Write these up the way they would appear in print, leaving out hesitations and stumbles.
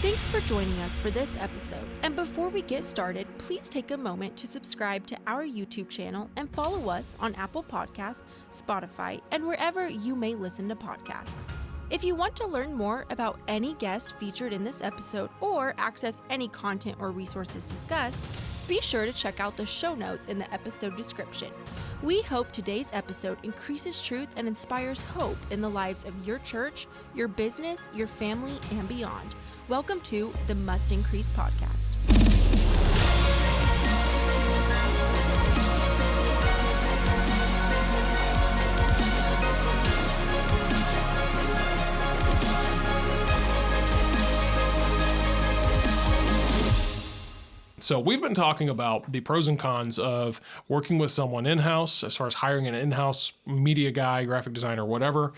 Thanks for joining us for this episode. And before we get started, please take a moment to subscribe to our YouTube channel and follow us on Apple Podcasts, Spotify, and wherever you may listen to podcasts. If you want to learn more about any guest featured in this episode or access any content or resources discussed, be sure to check out the show notes in the episode description. We hope today's episode increases truth and inspires hope in the lives of your church, your business, your family, and beyond. Welcome to the Must Increase Podcast. So we've been talking about the pros and cons of working with someone in-house, as far as hiring an in-house media guy, graphic designer, whatever,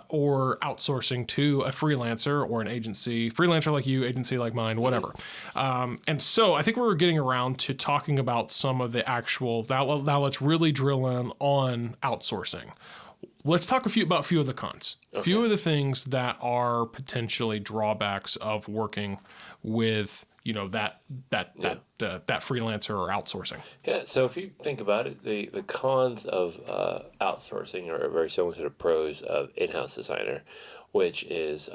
or outsourcing to a freelancer or an agency, freelancer like you, agency like mine, whatever. And so I think we were getting around to talking about some of the actual, now let's really drill in on outsourcing. Let's talk about a few of the cons, a few of the things that are potentially drawbacks of working with that freelancer or outsourcing. Yeah, so if you think about it, the cons of outsourcing are very similar to the pros of in-house designer, which is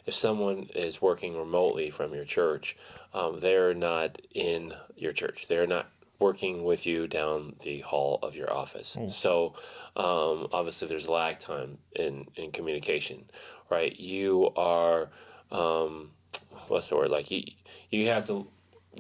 if someone is working remotely from your church, they're not in your church. They're not working with you down the hall of your office. So obviously there's lag time in communication, right? You are, what's the word? Like you have to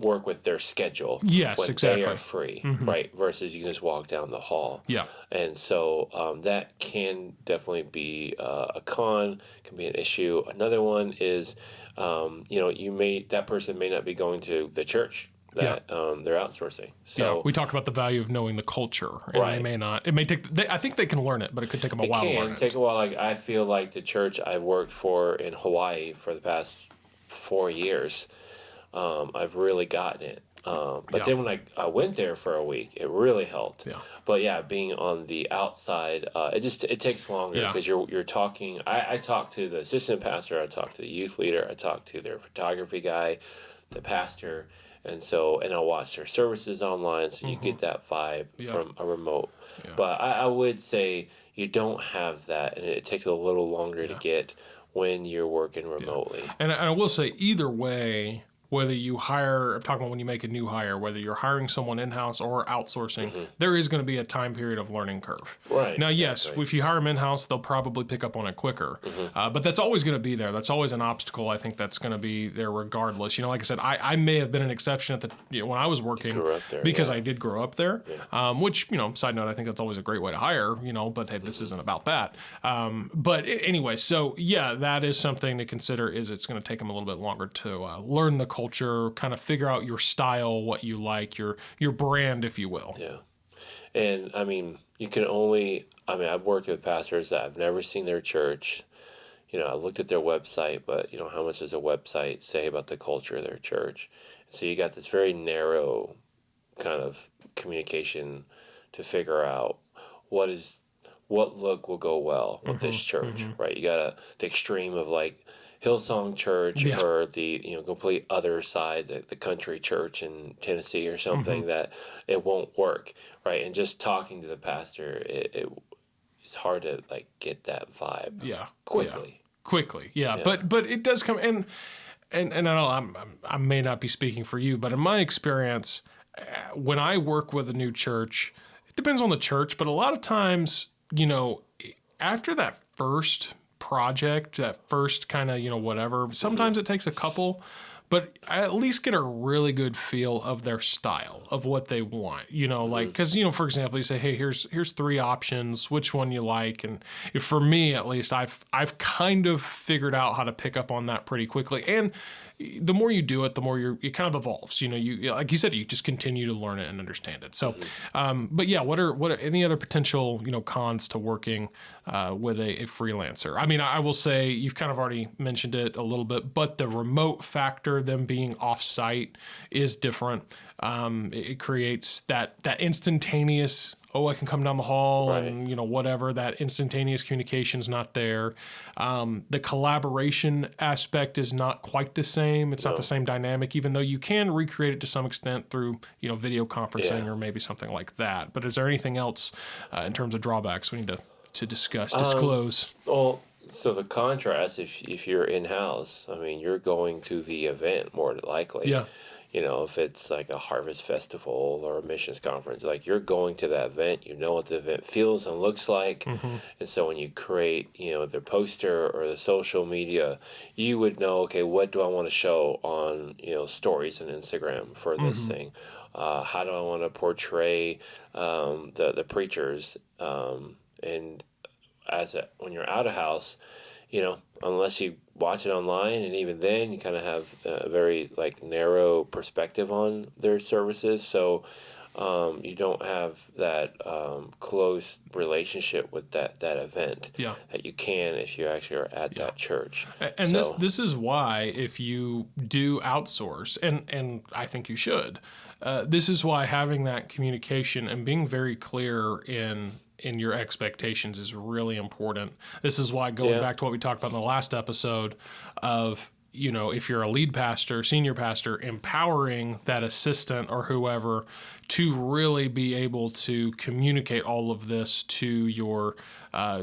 work with their schedule. Yes, when exactly. they are free, right? Versus you can just walk down the hall. Yeah. And so that can definitely be a con, can be an issue. Another one is, that person may not be going to the church that they're outsourcing. So we talked about the value of knowing the culture, and they may not. It may take. I think they can learn it, but it could take them a while. It to learn can take a while. Like I feel like the church I've worked for in Hawaii for the past 4 years, I've really gotten it. But then when I went there for a week, it really helped. Yeah. But being on the outside, it takes longer because you're talking. I talk to the assistant pastor, I talk to the youth leader, I talk to their photography guy, the pastor, and I'll watch their services online, so you get that vibe from a remote. Yeah. But I would say you don't have that, and it takes a little longer to get when you're working remotely. Yeah. And I will say, either way, whether you hire, I'm talking about when you make a new hire, whether you're hiring someone in-house or outsourcing, there is going to be a time period of learning curve. Right. Now, yes, if you hire them in-house, they'll probably pick up on it quicker. But that's always going to be there. That's always an obstacle. I think that's going to be there regardless. Like I said, I may have been an exception at when I was working because I did grow up there, which, side note, I think that's always a great way to hire, but hey, this isn't about that. But anyway, so that is something to consider. Is it's going to take them a little bit longer to learn the culture, kind of figure out your style, what you like, your brand, if you will. Yeah. And you can only, I've worked with pastors that I've never seen their church. I looked at their website, but how much does a website say about the culture of their church? So you got this very narrow kind of communication to figure out what look will go well with this church, right? You got the extreme of like Hillsong Church or the complete other side, the country church in Tennessee or something that it won't work, right? And just talking to the pastor, it's hard to like get that vibe quickly. But it does come and I know I may not be speaking for you, but in my experience, when I work with a new church, it depends on the church, but a lot of times, after that first project, that first kind of, whatever, sometimes it takes a couple, but I at least get a really good feel of their style, of what they want, like, because, for example, you say, hey, here's 3 options, which one you like. And for me, at least, I've kind of figured out how to pick up on that pretty quickly. And the more you do it, the more it kind of evolves. You like you said, you just continue to learn it and understand it. So, but what are any other potential cons to working with a freelancer? I will say you've kind of already mentioned it a little bit, but the remote factor pastor, them being off-site is different. It creates that instantaneous, I can come down the hall Right. and, whatever, that instantaneous communication's not there. The collaboration aspect is not quite the same. It's not the same dynamic, even though you can recreate it to some extent through, video conferencing or maybe something like that. But is there anything else in terms of drawbacks we need to disclose? Well, so the contrast, if you're in-house, I mean, you're going to the event more than likely. Yeah. If it's like a harvest festival or a missions conference, like you're going to that event, you know what the event feels and looks like. And so when you create, the poster or the social media, you would know, okay, what do I want to show on, stories and Instagram for this thing? How do I want to portray the preachers? And when you're out of house, unless you watch it online, and even then you kind of have a very narrow perspective on their services, so you don't have that close relationship with that event that you can if you actually are at that church. And this is why, if you do outsource, and I think you should, this is why having that communication and being very clear in your expectations is really important. This is why, going back to what we talked about in the last episode of, if you're a lead pastor, senior pastor, empowering that assistant or whoever to really be able to communicate all of this to your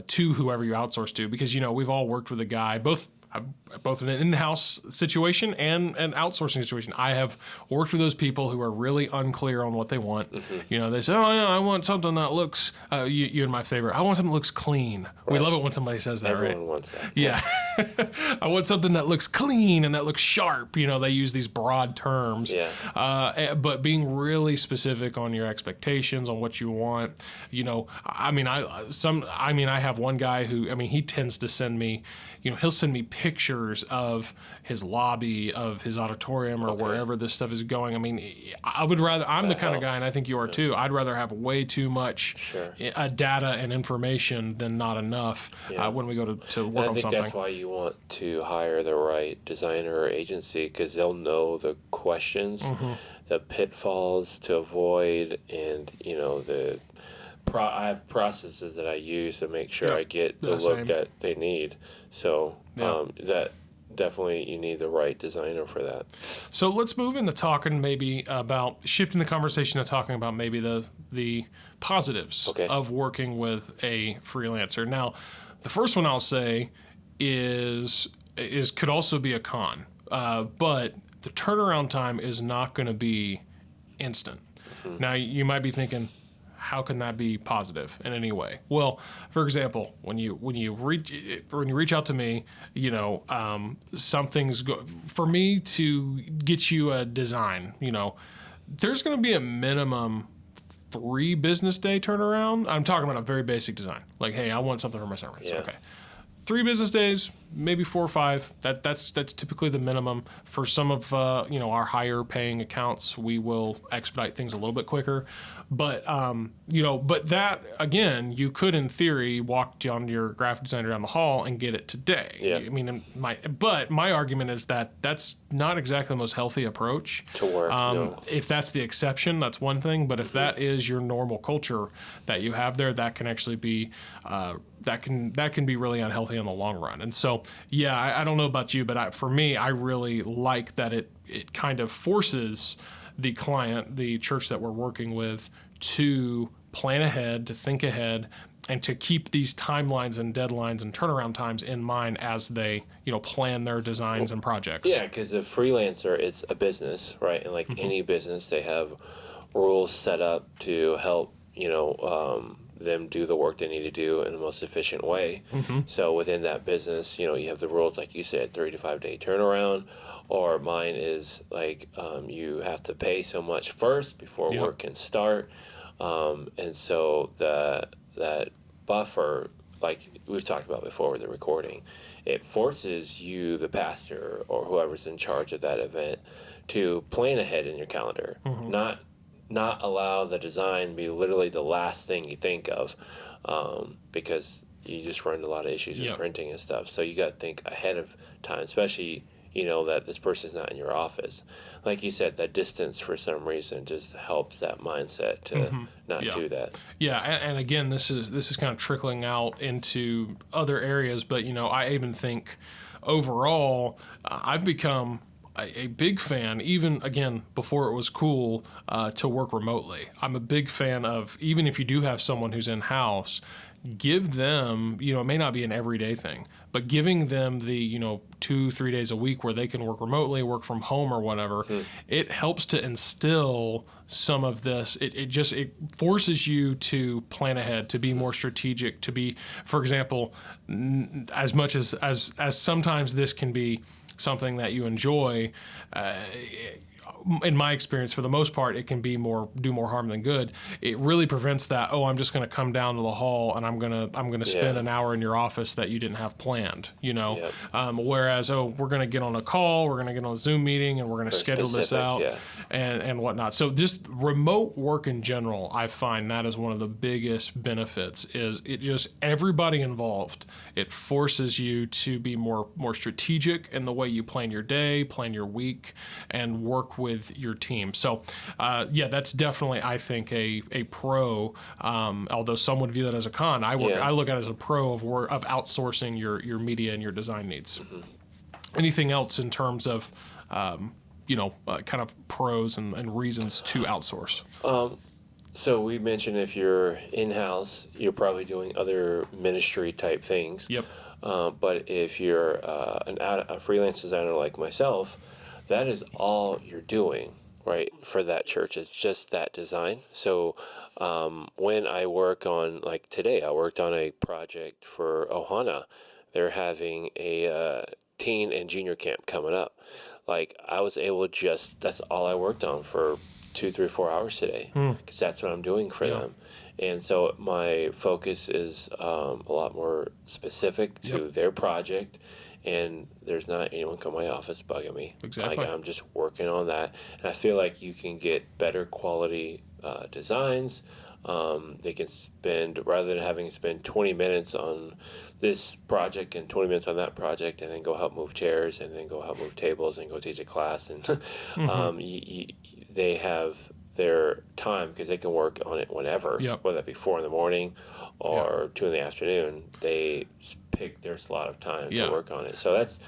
to whoever you outsource to, because we've all worked with a guy, both in an in-house situation and an outsourcing situation. I have worked with those people who are really unclear on what they want. They say, I want something that looks, you and my favorite, I want something that looks clean. Right. We love it when somebody says that, Everyone right? wants that. Yeah. I want something that looks clean and that looks sharp. They use these broad terms. Yeah. But being really specific on your expectations, on what you want. I have one guy who, he tends to send me, he'll send me pictures of his lobby, of his auditorium, or wherever this stuff is going. I would rather, I'm the kind of guy, and I think you are too, I'd rather have way too much data and information than not enough when we go to work on something. I think that's why you want to hire the right designer or agency, because they'll know the questions, the pitfalls to avoid, and, I have processes that I use to make sure I get the look that they need. So that definitely, you need the right designer for that. So let's move into talking maybe about shifting the conversation to talking about maybe the positives of working with a freelancer. Now, the first one I'll say is could also be a con, but the turnaround time is not going to be instant. Now, you might be thinking, how can that be positive in any way? Well, for example, when you reach out to me, something's for me to get you a design. There's going to be a minimum 3 business day turnaround. I'm talking about a very basic design, like, hey, I want something for my sermons. Okay. 3 business days, maybe 4 or 5. That's typically the minimum. For some of our higher paying accounts, we will expedite things a little bit quicker. But but that, again, you could in theory walk down your graphic designer down the hall and get it today. Yeah. But my argument is that that's not exactly the most healthy approach to work. No. If that's the exception, that's one thing. But if that is your normal culture that you have there, that can actually be that can be really unhealthy in the long run. And so, I don't know about you, but for me, I really like that it kind of forces the client, the church that we're working with, to plan ahead, to think ahead, and to keep these timelines and deadlines and turnaround times in mind as they, plan their designs and projects. Yeah, because a freelancer, it's a business, right? And like any business, they have rules set up to help, them do the work they need to do in the most efficient way. So within that business, you have the rules, like you said, 3 to 5 day turnaround, or mine is like you have to pay so much first before work can start. And so that buffer, like we've talked about before with the recording, it forces you, the pastor or whoever's in charge of that event, to plan ahead in your calendar, not allow the design to be literally the last thing you think of, because you just run into a lot of issues with printing and stuff. So you got to think ahead of time, especially you know that this person's not in your office. Like you said, that distance for some reason just helps that mindset to not do that. Yeah, and again, this is kind of trickling out into other areas, but I even think overall, I've become a big fan, even again before it was cool to work remotely. I'm a big fan of, even if you do have someone who's in house, give them, it may not be an everyday thing, but giving them the 2-3 days a week where they can work remotely, work from home or whatever, it helps to instill some of this. It forces you to plan ahead, to be more strategic, to be, for example, as much as sometimes this can be something that you enjoy, in my experience, for the most part, it can be do more harm than good. It really prevents that. Oh, I'm just going to come down to the hall and I'm gonna spend an hour in your office that you didn't have planned. Whereas, we're going to get on a call, we're going to get on a Zoom meeting, and we're going to schedule this out and whatnot. So just remote work in general, I find that is one of the biggest benefits. Is it just everybody involved? It forces you to be more strategic in the way you plan your day, plan your week, and work with your team. So, that's definitely, I think, a pro. Although some would view that as a con, I look at it as a pro of outsourcing your media and your design needs. Anything else in terms of, kind of pros and reasons to outsource? So we mentioned if you're in-house, you're probably doing other ministry type things. Yep. But if you're a freelance designer like myself, that is all you're doing, right, for that church. It's just that design. So when I work on, like today, I worked on a project for Ohana. They're having a teen and junior camp coming up. Like, I was able to that's all I worked on for 2, 3, 4 hours today, because that's what I'm doing for them. And so my focus is a lot more specific to their project, and there's not anyone come to my office bugging me. Exactly. Like, I'm just working on that, and I feel like you can get better quality designs. They can spend, rather than having to spend 20 minutes on this project and 20 minutes on that project, and then go help move chairs, and then go help move tables, and go teach a class, and they have their time because they can work on it whenever, whether that be 4 in the morning or 2 in the afternoon. They pick their slot of time to work on it. So that's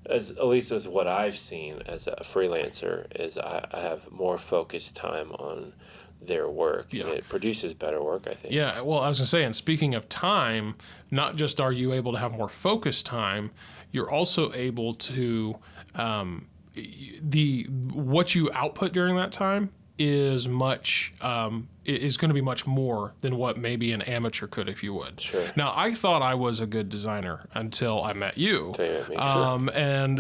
at least is what I've seen as a freelancer, is I have more focused time on their work, and it produces better work, I think. Yeah, well, I was going to say, and speaking of time, not just are you able to have more focused time, you're also able to, what you output during that time is is going to be much more than what maybe an amateur could, if you would. Sure. Now, I thought I was a good designer until I met you. And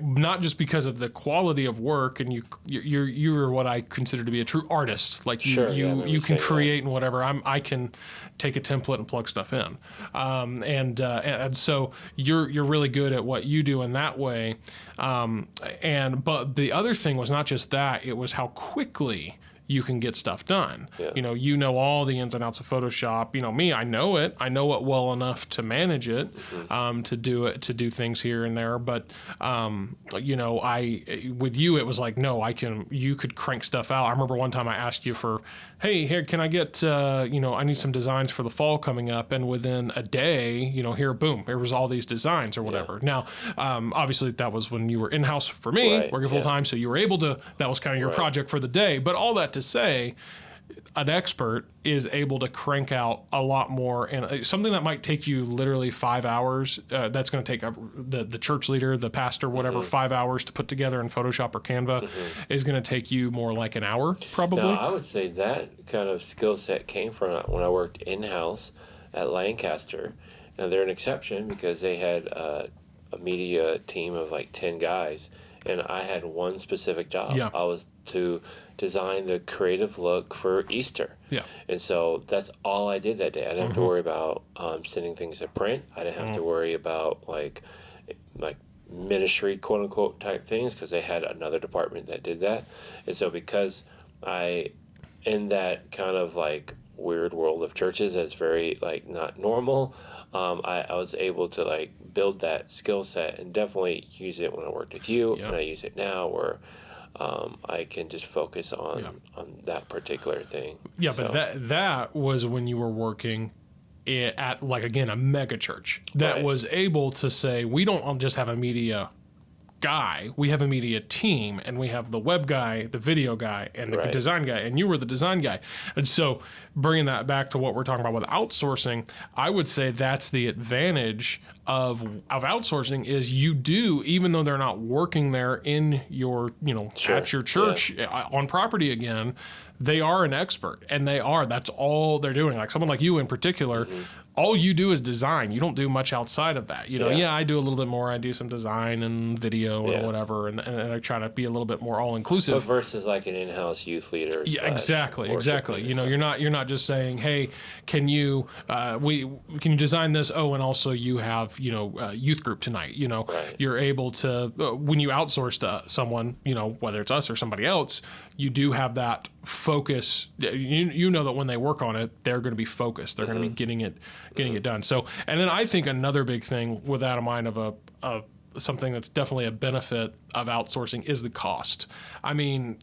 not just because of the quality of work, and you're what I consider to be a true artist. Like, you can create and whatever. I can take a template and plug stuff in. And so you're really good at what you do in that way. But the other thing was not just that, it was how quickly you can get stuff done. You know all the ins and outs of Photoshop. Me, I know it well enough to manage it, to do things here and there. But with you, it was like, no, you could crank stuff out. I remember one time I asked you for, hey, here, can I get, I need some designs for the fall coming up, and within a day, here, boom, there was all these designs or whatever. Now, obviously that was when you were in-house for me, working full time, so you were able to, that was kind of your project for the day. But all that to say, an expert is able to crank out a lot more, and something that might take you literally 5 hours, that's going to take the church leader, the pastor, whatever, 5 hours to put together in Photoshop or Canva, is going to take you more like an hour, probably. Now, I would say that kind of skill set came from when I worked in-house at Lancaster. Now, they're an exception because they had a media team of like 10 guys, and I had one specific job. I was to design the creative look for Easter. And so that's all I did that day. I didn't have to worry about sending things to print. I didn't have to worry about like ministry, quote unquote, type things, because they had another department that did that. And so because in that kind of like weird world of churches that's very like not normal. I was able to like build that skill set and definitely use it when I worked with you, Yeah. and I use it now where I can just focus on Yeah. that particular thing. Yeah, So, but that was when you were working at, like, again, a mega church that Right. was able to say, we don't just have a media guy, we have a media team, and we have the web guy, the video guy, and the Right. design guy, and you were the design guy. And so bringing that back to what we're talking about with outsourcing, I would say that's the advantage of outsourcing is you do, even though they're not working there in your, Sure. at your church on property again, they are an expert, and that's all they're doing. Like someone like you in particular, all you do is design. You don't do much outside of that. Yeah. I do a little bit more. I do some design and video and whatever, and I try to be a little bit more all but inclusive. versus like an in-house youth leader. Yeah, slash exactly. worship leader, so. You're not just saying, hey, can you can you design this? Oh, and also you have youth group tonight. Right. You're able to when you outsource to someone, whether it's us or somebody else, you do have that focus. You know that when they work on it, they're going to be focused. They're going to be getting it done. So, and then I think another big thing with that in mind of something that's definitely a benefit of outsourcing is the cost. I mean,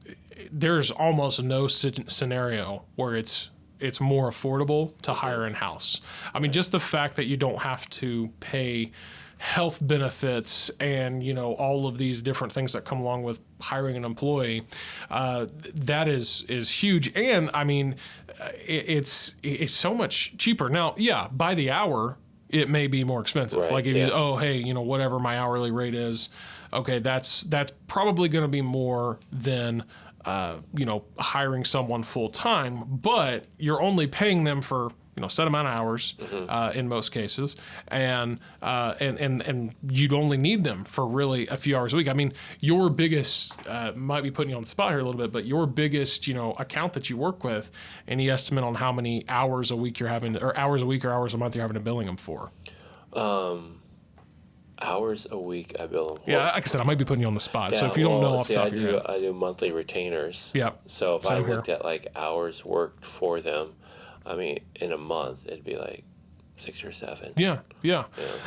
there's almost no scenario where it's more affordable to hire in-house. I mean, just the fact that you don't have to pay health benefits and all of these different things that come along with hiring an employee, that is huge. And I mean, it's so much cheaper now. Yeah, by the hour it may be more expensive. Right, like if yeah. whatever my hourly rate is, okay, that's probably going to be more than hiring someone full time, but you're only paying them for set amount of hours in most cases, and you'd only need them for really a few hours a week. I mean, your biggest might be putting you on the spot here a little bit, but your biggest account that you work with, any estimate on how many hours a week you're having, or hours a week or hours a month you're having to billing them for? Hours a week I bill them. Yeah, like I said, I might be putting you on the spot. Yeah, So if you don't know off the top of your head. I do monthly retainers. Yeah, So if I same here. looked at like hours worked for them, I mean, in a month it'd be like 6 or 7. Yeah.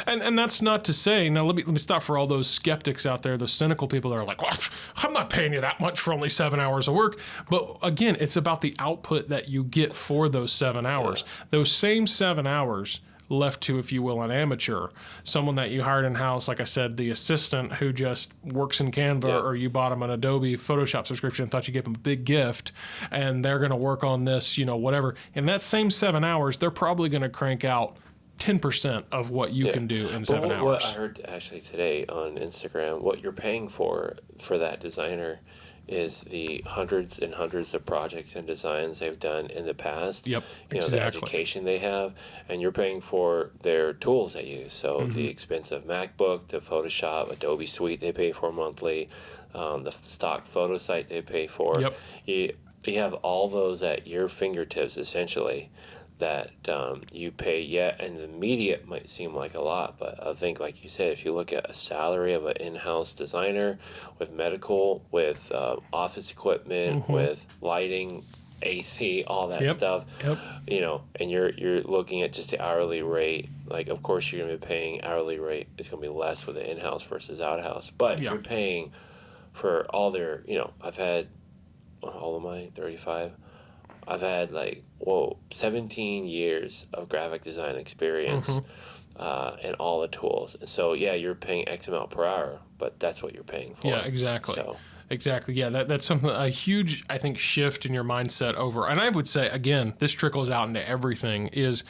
And that's not to say, now let me stop for all those skeptics out there, those cynical people that are like, well, I'm not paying you that much for only 7 hours of work. But again, it's about the output that you get for those 7 hours. Those same 7 hours left to, if you will, an amateur, someone that you hired in-house, like I said, the assistant who just works in Canva, or you bought them an Adobe Photoshop subscription and thought you gave them a big gift, and they're going to work on this, whatever. In that same 7 hours, they're probably going to crank out 10% of what you can do in 7 hours. What I heard actually today on Instagram, what you're paying for that designer is the hundreds and hundreds of projects and designs they've done in the past. Yep, The exactly. education they have, and you're paying for their tools they use. So the expensive MacBook, the Photoshop, Adobe Suite they pay for monthly, the stock photo site they pay for. Yep. You have all those at your fingertips essentially that you pay, and the immediate might seem like a lot, but I think, like you said, if you look at a salary of an in-house designer with medical, with office equipment, with lighting, AC, all that stuff, and you're looking at just the hourly rate, like of course you're going to be paying hourly rate, it's going to be less with an in-house versus out-house, but you're paying for all their, I've had all of my 35, I've had 17 years of graphic design experience and all the tools. And so, you're paying X amount per hour, but that's what you're paying for. Yeah, exactly. So. Exactly. Yeah, that's something, a huge, I think, shift in your mindset over. And I would say, again, this trickles out into everything is,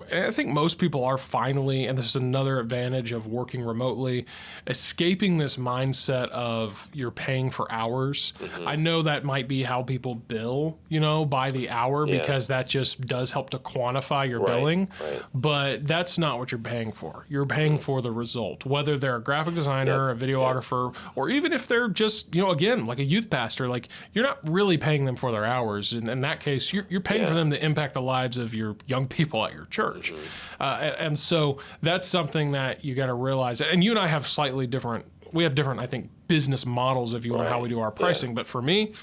and I think most people are finally, and this is another advantage of working remotely, escaping this mindset of you're paying for hours. I know that might be how people bill, by the hour, because that just does help to quantify your billing. Right. But that's not what you're paying for. You're paying for the result, whether they're a graphic designer, a videographer, or even if they're just, again, like a youth pastor, like you're not really paying them for their hours. In that case, you're paying for them to impact the lives of your young people at your church. And so that's something that you got to realize. And you and I have slightly different, I think, business models, if you want, how we do our pricing. But for me,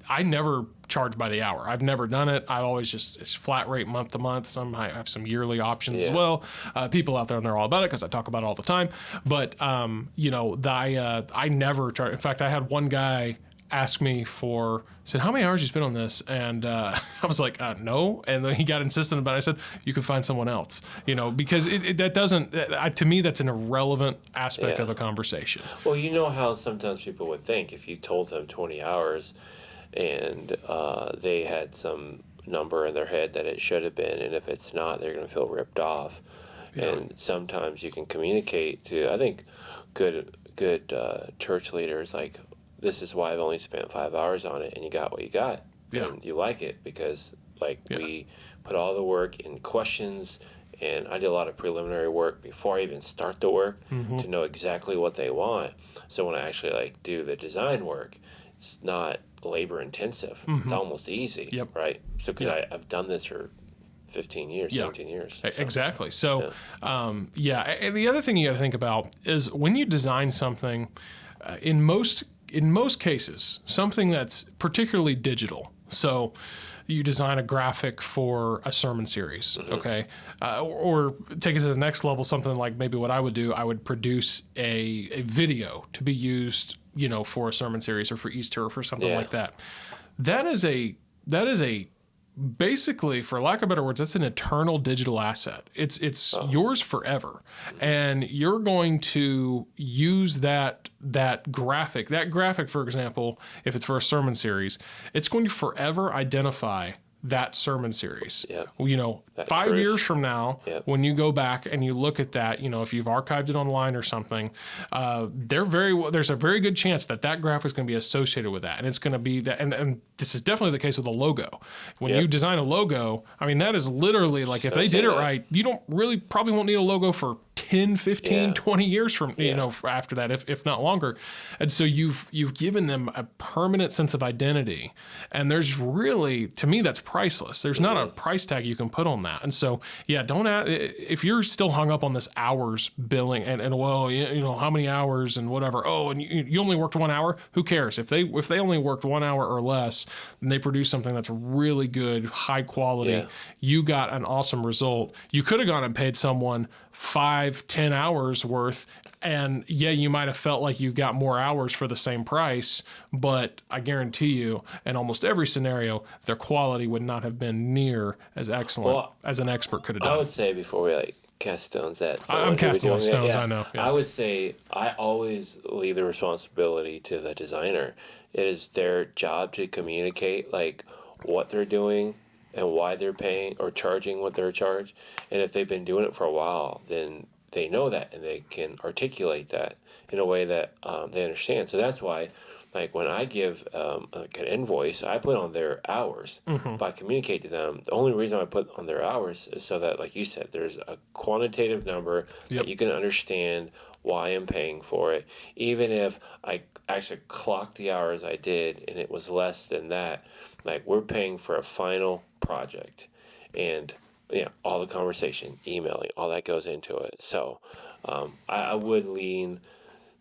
I never charge by the hour. I've never done it. I always just, it's flat rate month to month. Some I have some yearly options as well. People out there, and they're all about it because I talk about it all the time. But, I never charge. In fact, I had one guy ask me said, how many hours you spent on this? And I was like, no. And then he got insistent about it. I said, you can find someone else, because that doesn't, to me, that's an irrelevant aspect of the conversation. Well, you know how sometimes people would think if you told them 20 hours and they had some number in their head that it should have been, and if it's not, they're going to feel ripped off. Yeah. And sometimes you can communicate to, I think, good church leaders, like, this is why I've only spent 5 hours on it, and you got what you got. Yeah. And you like it because, we put all the work in questions, and I did a lot of preliminary work before I even start the work to know exactly what they want. So when I actually, do the design work, it's not labor intensive. It's almost easy, right? So because I've done this for 15 years, 17 years. So. Exactly. So, and the other thing you got to think about is when you design something, in most cases, something that's particularly digital. So you design a graphic for a sermon series, okay? Or take it to the next level, something like maybe what I would do, I would produce a video to be used, for a sermon series or for Easter or for something like that. That is a basically, for lack of better words, that's an eternal digital asset. It's yours forever, and you're going to use that graphic. That graphic, for example, if it's for a sermon series, it's going to forever identify that sermon series. Yep. 5 years from now, when you go back and you look at that, if you've archived it online or something, there's a very good chance that graphic is going to be associated with that, and it's going to be that. And this is definitely the case with a logo. When you design a logo, that is literally if they did it right, you don't really probably won't need a logo for 10, 15, 20 years from, after that, if not longer. And so you've given them a permanent sense of identity. And there's really, to me, that's priceless. There's not a price tag you can put on that. And so, don't if you're still hung up on this hours billing and how many hours and whatever. Oh, and you only worked 1 hour. Who cares? If they only worked 1 hour or less, and they produce something that's really good, high quality, you got an awesome result. You could have gone and paid someone 5-10 hours worth, and you might have felt like you got more hours for the same price, but I guarantee you, in almost every scenario, their quality would not have been near as excellent as an expert could have done. I would say before we cast stones at I'm casting stones, I know. I would say I always leave the responsibility to the designer. It is their job to communicate what they're doing and why they're paying or charging what they're charged. And if they've been doing it for a while, then they know that and they can articulate that in a way that they understand. So that's why, when I give an invoice, I put on their hours. If I communicate to them, the only reason I put on their hours is so that, like you said, there's a quantitative number that you can understand why I'm paying for it. Even if I actually clocked the hours I did and it was less than that, we're paying for a final project, and all the conversation, emailing, all that goes into it. So I would lean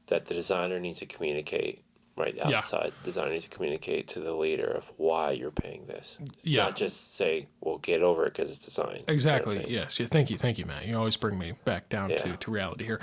that the designer needs to communicate, right? The outside designer needs to communicate to the leader of why you're paying this. Not just say, well, get over it because it's design. Exactly. Kind of yes. Thank you, Matt. You always bring me back down to reality here.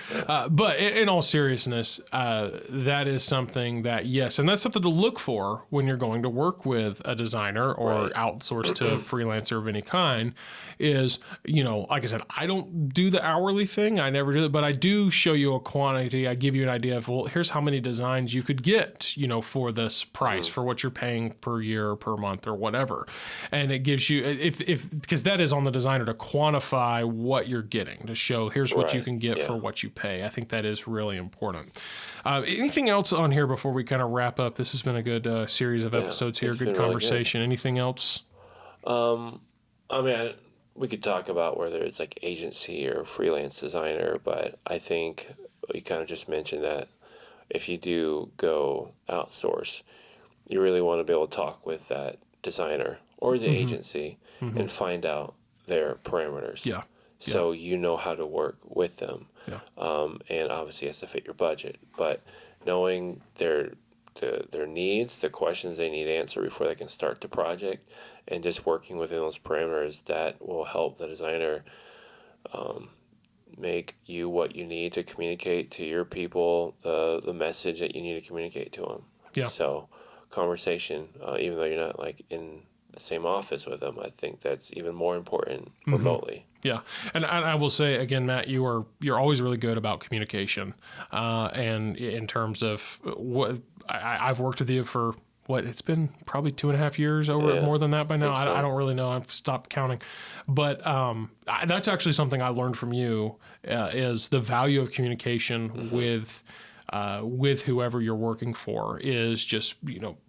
But in all seriousness, that is something that, and that's something to look for when you're going to work with a designer or outsource to a freelancer of any kind is, like I said, I don't do the hourly thing. I never do it, but I do show you a quantity. I give you an idea of, well, here's how many designs you could get, for this price, for what you're paying per year, per month, or whatever. And it gives you, because that is on the designer to quantify what you're getting, to show here's what you can get for what you pay. I think that is really important. Anything else on here before we kind of wrap up? This has been a good series of episodes here. Good conversation. Really good. Anything else? We could talk about whether it's agency or freelance designer, but I think you kind of just mentioned that if you do go outsource, you really want to be able to talk with that designer or the agency and find out their parameters. So you know how to work with them. And obviously it has to fit your budget. But knowing their their needs, the questions they need answered before they can start the project, and just working within those parameters that will help the designer make you what you need to communicate to your people, the message that you need to communicate to them. Yeah. So conversation, even though you're not like in the same office with them, I think that's even more important remotely. Yeah, and I will say again, Matt, you're always really good about communication, and in terms of what I've worked with you for. What, it's been probably 2.5 years, more than that by now. I don't really know. I've stopped counting. But that's actually something I learned from you, is the value of communication with whoever you're working for, is just,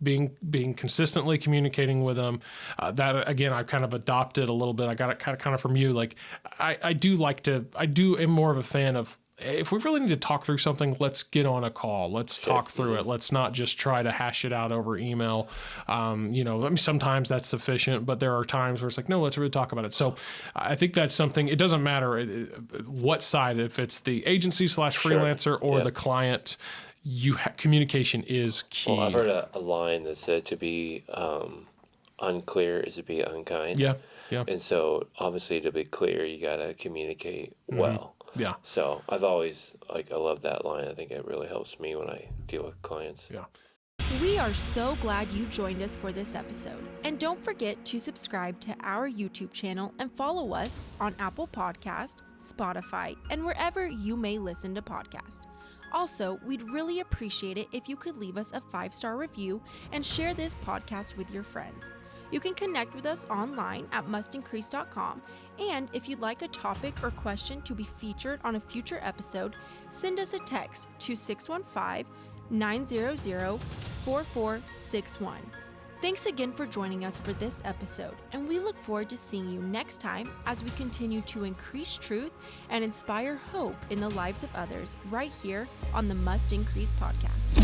being consistently communicating with them. That, again, I've kind of adopted a little bit. I got it kind of from you. Like, I am more of a fan of, if we really need to talk through something, let's get on a call. Let's talk through it. Let's not just try to hash it out over email. Sometimes that's sufficient, but there are times where it's like, no, let's really talk about it. So I think that's something, it doesn't matter what side, if it's the agency / freelancer or the client, communication is key. Well, I've heard a line that said to be unclear is to be unkind. Yeah. Yeah. And so obviously to be clear, you got to communicate well. Yeah. So I've always, I love that line. I think it really helps me when I deal with clients. Yeah. We are so glad you joined us for this episode. And don't forget to subscribe to our YouTube channel and follow us on Apple Podcast, Spotify, and wherever you may listen to podcasts. Also, we'd really appreciate it if you could leave us a 5-star review and share this podcast with your friends. You can connect with us online at mustincrease.com, and if you'd like a topic or question to be featured on a future episode, send us a text to 615-900-4461. Thanks again for joining us for this episode, and we look forward to seeing you next time as we continue to increase truth and inspire hope in the lives of others right here on the Must Increase podcast.